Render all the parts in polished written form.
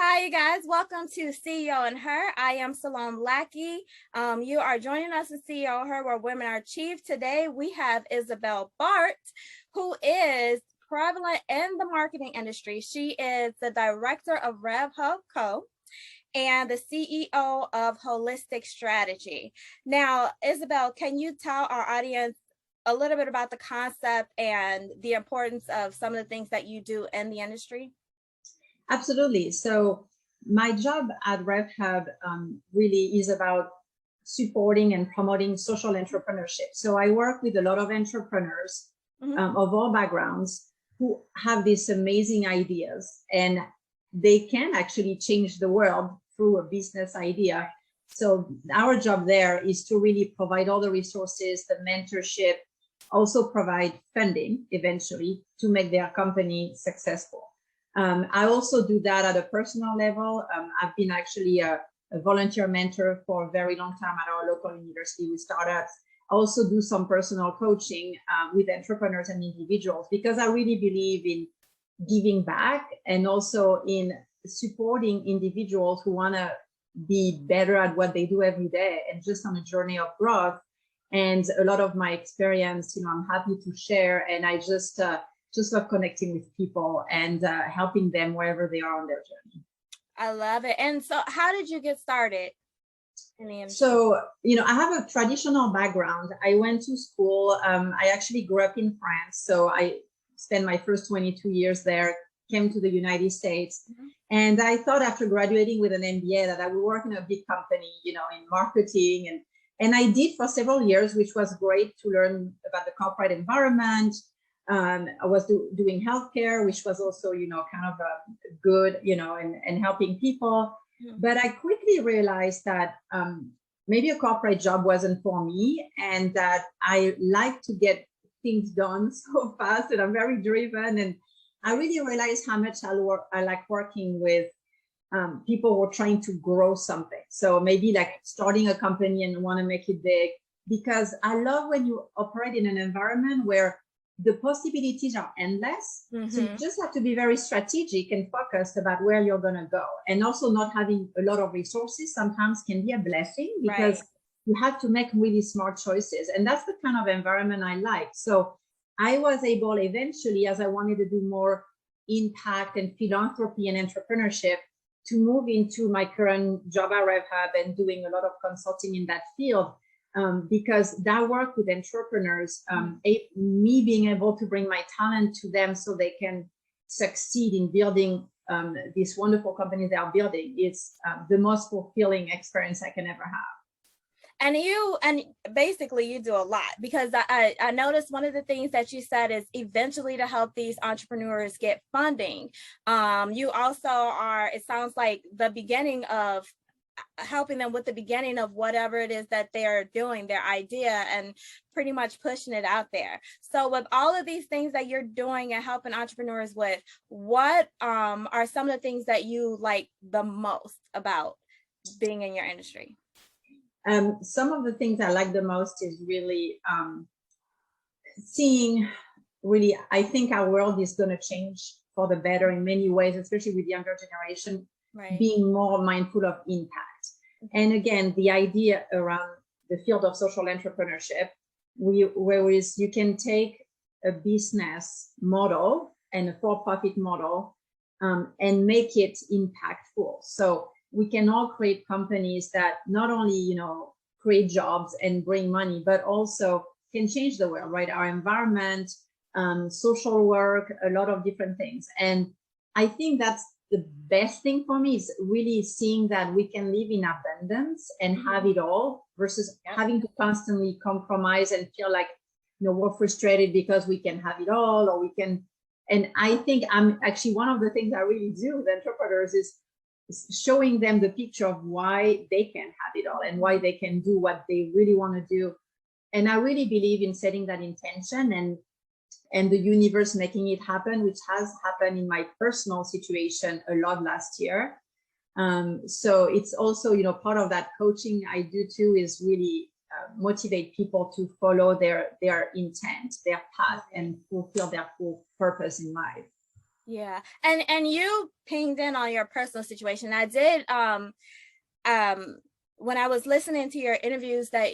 Hi, you guys. Welcome to CEO and Her. I am Salome Lackey. You are joining us in CEO and Her, where women are chief. Today, we have Isabelle Bart, who is prevalent in the marketing industry. She is the director of RevHub Co. and the CEO of Holistic Strategy. Now, Isabelle, can you tell our audience a little bit about the concept and the importance of some of the things that you do in the industry? Absolutely. So my job at RevHub really is about supporting and promoting social entrepreneurship. So I work with a lot of entrepreneurs of all backgrounds who have these amazing ideas, and they can actually change the world through a business idea. So our job there is to really provide all the resources, the mentorship, also provide funding eventually to make their company successful. I also do that at a personal level. I've been actually a volunteer mentor for a very long time at our local university with startups. I also do some personal coaching with entrepreneurs and individuals because I really believe in giving back and also in supporting individuals who want to be better at what they do every day and just on a journey of growth. And a lot of my experience, I'm happy to share, and I just love connecting with people and helping them wherever they are on their journey. I love it. And so how did you get started in the industry? So, I have a traditional background. I went to school. I actually grew up in France. So I spent my first 22 years there, came to the United States. And I thought after graduating with an MBA that I would work in a big company, in marketing. And I did for several years, which was great to learn about the corporate environment. I was doing healthcare, which was also, kind of good, and helping people. But I quickly realized that maybe a corporate job wasn't for me, and that I like to get things done so fast, and I'm very driven. And I really realized how much I like working with people who are trying to grow something. So maybe like starting a company and want to make it big, because I love when you operate in an environment where the possibilities are endless. So you just have to be very strategic and focused about where you're going to go. And also not having a lot of resources sometimes can be a blessing because you have to make really smart choices. And that's the kind of environment I like. So I was able eventually, as I wanted to do more impact and philanthropy and entrepreneurship, to move into my current job at RevHub and doing a lot of consulting in that field. Because that work with entrepreneurs, me being able to bring my talent to them so they can succeed in building these wonderful companies they are building, it's the most fulfilling experience I can ever have. And basically you do a lot, because I noticed one of the things that you said is eventually to help these entrepreneurs get funding. You also are, it sounds like, the beginning of helping them with the beginning of whatever it is that they're doing, their idea, and pretty much pushing it out there. So with all of these things that you're doing and helping entrepreneurs with, what are some of the things that you like the most about being in your industry? Some of the things I like the most is really seeing, really, I think our world is going to change for the better in many ways, especially with younger generation. Being more mindful of impact. And again, the idea around the field of social entrepreneurship, whereas you can take a business model and a for-profit model and make it impactful. So we can all create companies that not only, create jobs and bring money, but also can change the world, right? Our environment, social work, a lot of different things. And I think that's the best thing for me, is really seeing that we can live in abundance and have it all versus having to constantly compromise and feel like, we're frustrated because we can have it all, or we can. And I think I'm actually, one of the things I really do with entrepreneurs is showing them the picture of why they can have it all and why they can do what they really want to do. And I really believe in setting that intention and the universe making it happen, which has happened in my personal situation a lot last year. So it's also, part of that coaching I do too, is really motivate people to follow their intent, their path, and fulfill their full purpose in life. Yeah. And you pinged in on your personal situation. I did when I was listening to your interviews that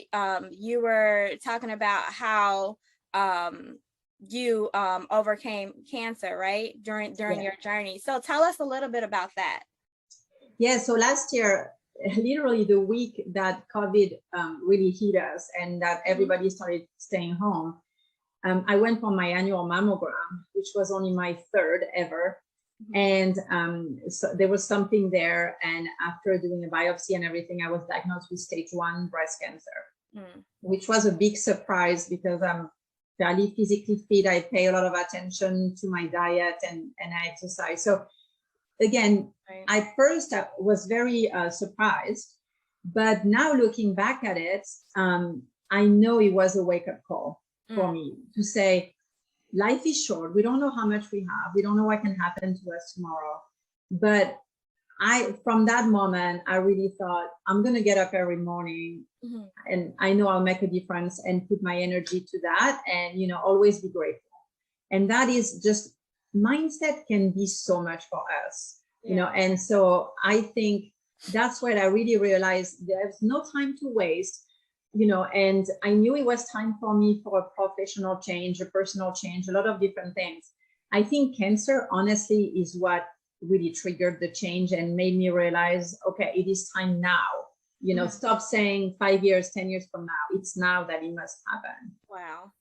you were talking about how you overcame cancer, right? During Yeah. your journey. So tell us a little bit about that. Yeah, so last year, literally the week that COVID really hit us and that everybody started staying home, I went for my annual mammogram, which was only my third ever. And so there was something there. And after doing a biopsy and everything, I was diagnosed with stage 1 breast cancer, which was a big surprise because I'm fairly physically fit. I pay a lot of attention to my diet and I exercise. So again, at first I was very surprised, but now looking back at it, I know it was a wake-up call for me to say, life is short. We don't know how much we have. We don't know what can happen to us tomorrow. But from that moment, I really thought, I'm going to get up every morning and I know I'll make a difference and put my energy to that and, you know, always be grateful. And that is just, mindset can be so much for us, you know. And so I think that's where I really realized there's no time to waste, you know, and I knew it was time for me for a professional change, a personal change, a lot of different things. I think cancer, honestly, is what really triggered the change and made me realize, okay, it is time now, you know, stop saying 5 years, 10 years from now. It's now that it must happen. Wow.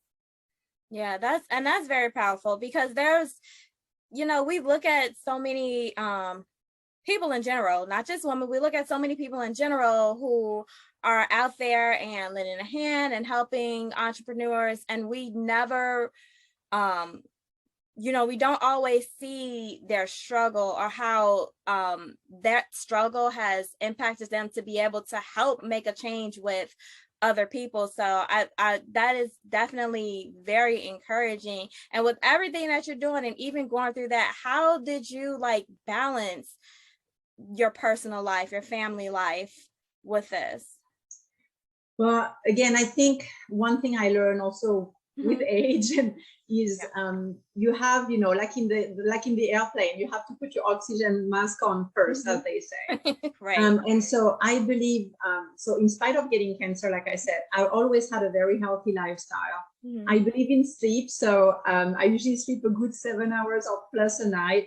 Yeah, that's very powerful because there's, you know, we look at so many people in general, not just women, we look at so many people in general who are out there and lending a hand and helping entrepreneurs, and we never you know, we don't always see their struggle or how that struggle has impacted them to be able to help make a change with other people. So I that is definitely very encouraging. And with everything that you're doing and even going through that, how did you like balance your personal life, your family life with this? Well, again, I think one thing I learned also with age is you have, you know, like in the airplane, you have to put your oxygen mask on first, as they say. And so I believe, so in spite of getting cancer, like I said, I always had a very healthy lifestyle. I believe in sleep. So I usually sleep a good 7 hours or plus a night.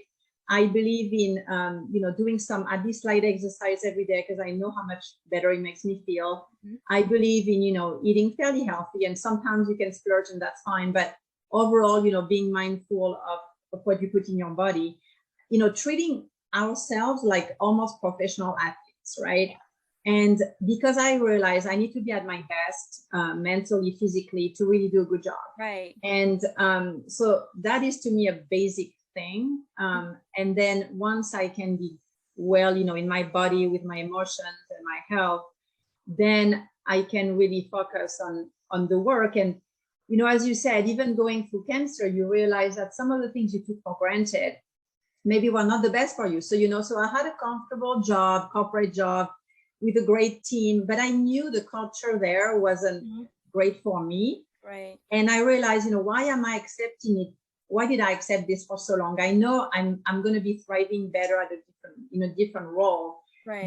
I believe in, you know, doing some at least light exercise every day because I know how much better it makes me feel. I believe in, you know, eating fairly healthy, and sometimes you can splurge and that's fine. But overall, you know, being mindful of what you put in your body, you know, treating ourselves like almost professional athletes, right? And because I realized I need to be at my best mentally, physically to really do a good job. And so that is to me a basic thing. And then once I can be well, you know, in my body with my emotions and my health, then I can really focus on the work. And, you know, as you said, even going through cancer, you realize that some of the things you took for granted maybe were not the best for you. So, you know, so I had a comfortable job, corporate job with a great team, but I knew the culture there wasn't great for me. And I realized, you know, why am I accepting it? Why did I accept this for so long? I know I'm going to be thriving better at a different role,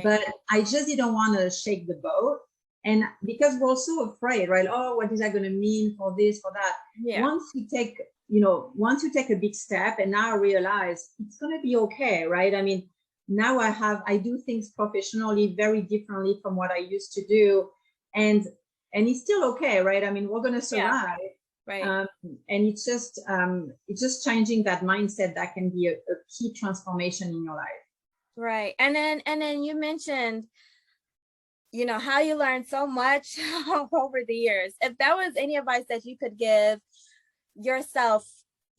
but I just didn't want to shake the boat. And because we're so afraid, right? Oh, what is that going to mean for this, for that? Once you take a big step, and now I realize it's going to be okay, right? I mean, now I do things professionally very differently from what I used to do, and it's still okay, right? I mean, we're going to survive. And it's just changing that mindset that can be a key transformation in your life. And then you mentioned, you know, how you learned so much over the years. If that was any advice that you could give yourself,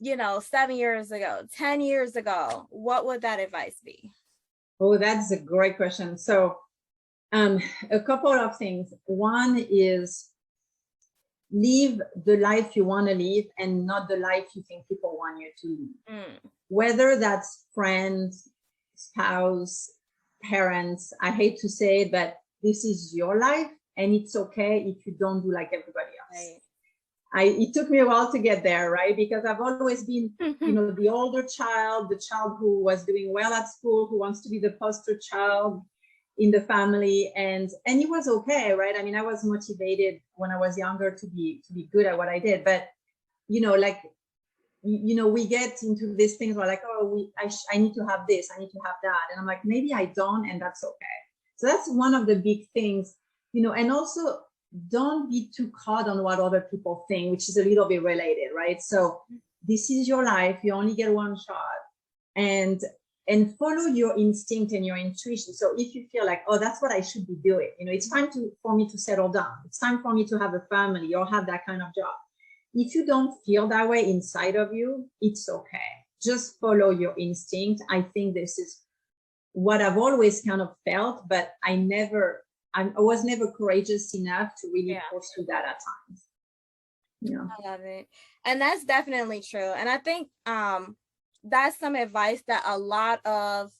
you know, 7 years ago, 10 years ago, what would that advice be? Oh, that's a great question. So a couple of things. One is live the life you want to live and not the life you think people want you to live. Whether that's friends, spouse, parents, I hate to say it, but this is your life and it's okay if you don't do like everybody else. it took me a while to get there, right? Because I've always been, the older child, the child who was doing well at school, who wants to be the poster child in the family, and it was okay, right? I mean, I was motivated when I was younger to be good at what I did, but like, we get into these things where like, oh, I need to have this, I need to have that, and I'm like, maybe I don't, and that's okay. So that's one of the big things, and also don't be too caught on what other people think, which is a little bit related, right? So this is your life, you only get one shot, and follow your instinct and your intuition. So if you feel like, oh, that's what I should be doing, it's time for me to settle down, it's time for me to have a family or have that kind of job. If you don't feel that way inside of you, it's okay. Just follow your instinct. I think this is what I've always kind of felt, but I was never courageous enough to really pursue that at times. Yeah. I love it. And that's definitely true. And I think that's some advice that a lot of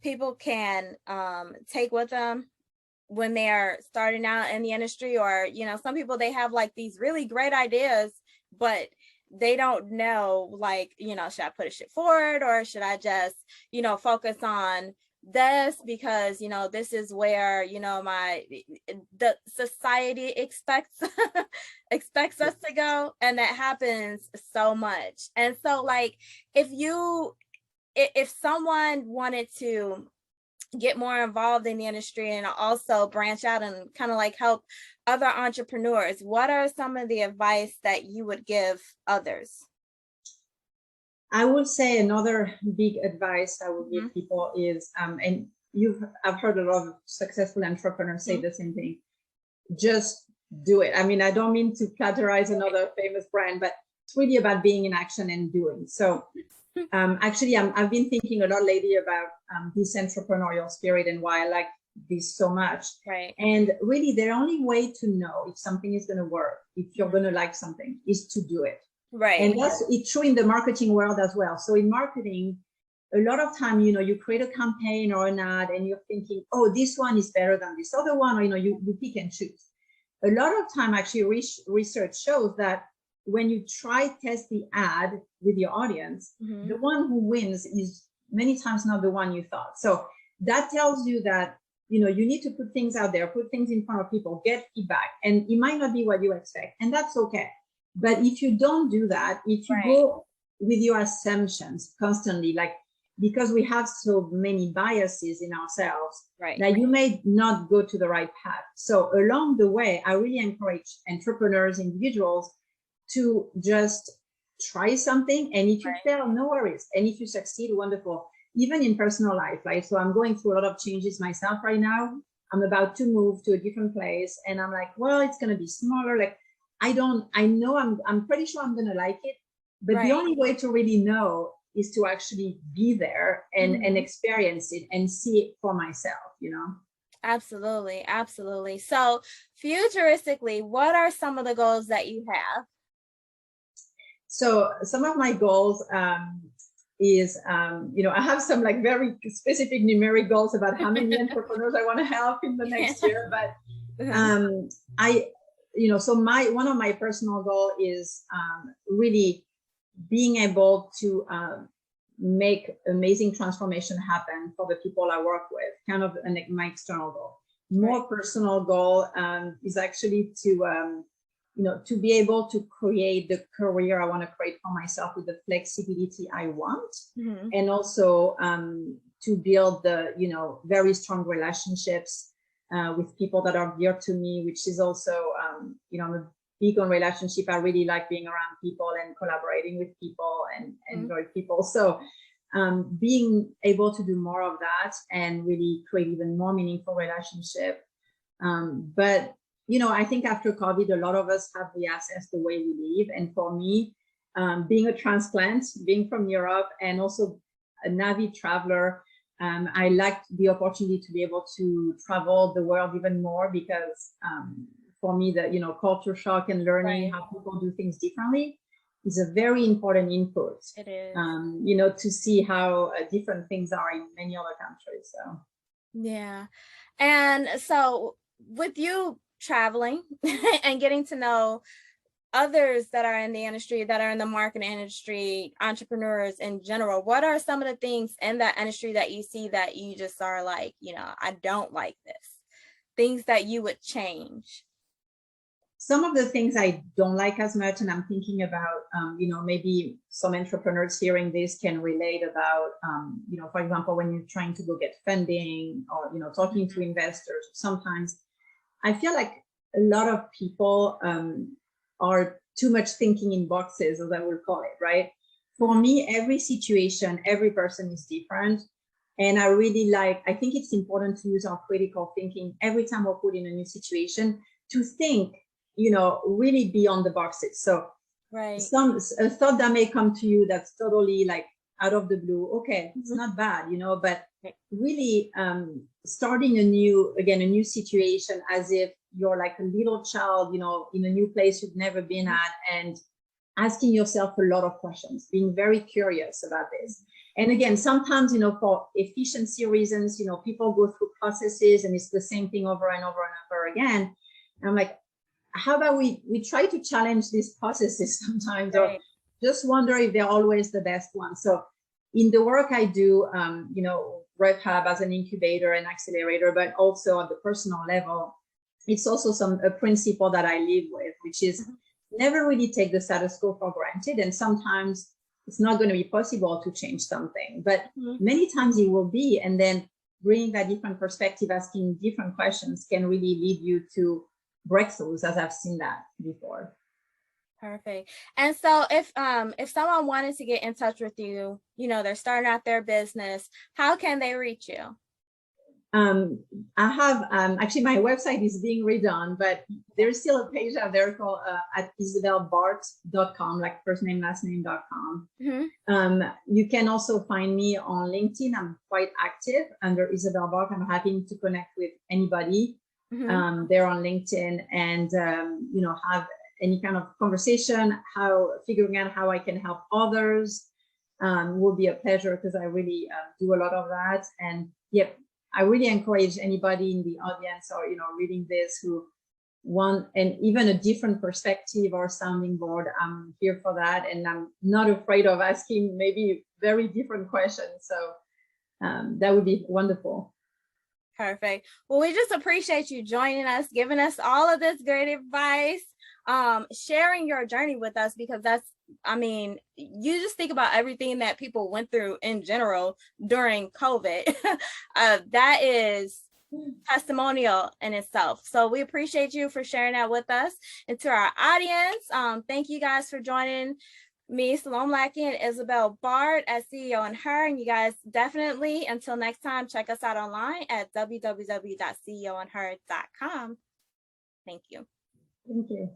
people can take with them when they're starting out in the industry, or some people, they have like these really great ideas, but they don't know, like, should I push it forward, or should I just focus on this because this is where the society expects us to go, and that happens so much. And so, like, if someone wanted to get more involved in the industry and also branch out and kind of like help other entrepreneurs, what are some of the advice that you would give others? I would say another big advice I would give people is, and I've heard a lot of successful entrepreneurs say the same thing, just do it. I mean, I don't mean to platterize another famous brand, but it's really about being in action and doing. So actually, I've been thinking a lot lately about this entrepreneurial spirit and why I like this so much. Right. And really, the only way to know if something is going to work, if you're going to like something, is to do it. Right. And it's true in the marketing world as well. So in marketing, a lot of time, you create a campaign or an ad and you're thinking, oh, this one is better than this other one, or, you pick and choose. A lot of time, actually, research shows that when you test the ad with your audience, the one who wins is many times not the one you thought. So that tells you that, you need to put things out there, put things in front of people, get feedback, and it might not be what you expect, and that's okay. But if you don't do that, if you go with your assumptions constantly, like, because we have so many biases in ourselves, that you may not go to the right path. So along the way, I really encourage entrepreneurs, individuals, to just try something. And if you fail, no worries. And if you succeed, wonderful. Even in personal life, right? So I'm going through a lot of changes myself right now. I'm about to move to a different place, and I'm like, well, it's going to be smaller. Like, I'm pretty sure I'm going to like it, but the only way to really know is to actually be there and experience it and see it for myself, Absolutely. Absolutely. So futuristically, what are some of the goals that you have? So some of my goals is, I have some like very specific numeric goals about how many entrepreneurs I want to help in the next year, but so one of my personal goal is really being able to make amazing transformation happen for the people I work with, kind of my external goal. More personal goal is actually to be able to create the career I want to create for myself with the flexibility I want, and also to build the very strong relationships with people that are dear to me, which is also I'm a big on relationship. I really like being around people and collaborating with people and enjoy people. So being able to do more of that and really create even more meaningful relationship. But I think after COVID, a lot of us have reassessed the way we live. And for me, being a transplant, being from Europe, and also an avid traveler, I liked the opportunity to be able to travel the world even more, because for me, the culture shock and learning how people do things differently is a very important input. It is. To see how different things are in many other countries. So yeah. And so with you traveling and getting to know others that are in the industry, that are in the marketing industry, entrepreneurs in general, what are some of the things in that industry that you see that you just are like, I don't like this, things that you would change? Some of the things I don't like as much, and I'm thinking about, maybe some entrepreneurs hearing this can relate about, for example, when you're trying to go get funding or, talking to investors, sometimes I feel like a lot of people are too much thinking in boxes, as I will call it, right? For me, every situation, every person is different. And I think it's important to use our critical thinking every time we're put in a new situation to think, really beyond the boxes. So right. A thought that may come to you that's totally like out of the blue, okay, it's not bad, but really starting a new situation as if you're like a little child, in a new place you've never been at, and asking yourself a lot of questions, being very curious about this. And again, sometimes, for efficiency reasons, people go through processes and it's the same thing over and over and over again. And I'm like, how about we try to challenge these processes sometimes, right, or just wonder if they're always the best ones. So in the work I do, RevHub as an incubator and accelerator, but also at the personal level, it's also a principle that I live with, which is never really take the status quo for granted. And sometimes it's not going to be possible to change something, but many times it will be. And then bringing that different perspective, asking different questions can really lead you to breakthroughs, as I've seen that before. Perfect. And so if someone wanted to get in touch with you, they're starting out their business, how can they reach you? I have actually my website is being redone, but there's still a page out there called at isabellebart.com, like first name, last name.com. You can also find me on LinkedIn. I'm quite active under Isabelle Bart. I'm happy to connect with anybody there on LinkedIn and, have any kind of conversation, figuring out how I can help others will be a pleasure, because I really do a lot of that. And yep, I really encourage anybody in the audience or, reading this who want even a different perspective or sounding board. I'm here for that. And I'm not afraid of asking maybe very different questions. So that would be wonderful. Perfect. Well, we just appreciate you joining us, giving us all of this great advice, sharing your journey with us, because you just think about everything that people went through in general during COVID. That is testimonial in itself. So we appreciate you for sharing that with us. And to our audience, thank you guys for joining me, Salome Lackey, and Isabelle Bart as CEO and Her. And you guys definitely, until next time, check us out online at www.ceoandher.com. Thank you. Thank you.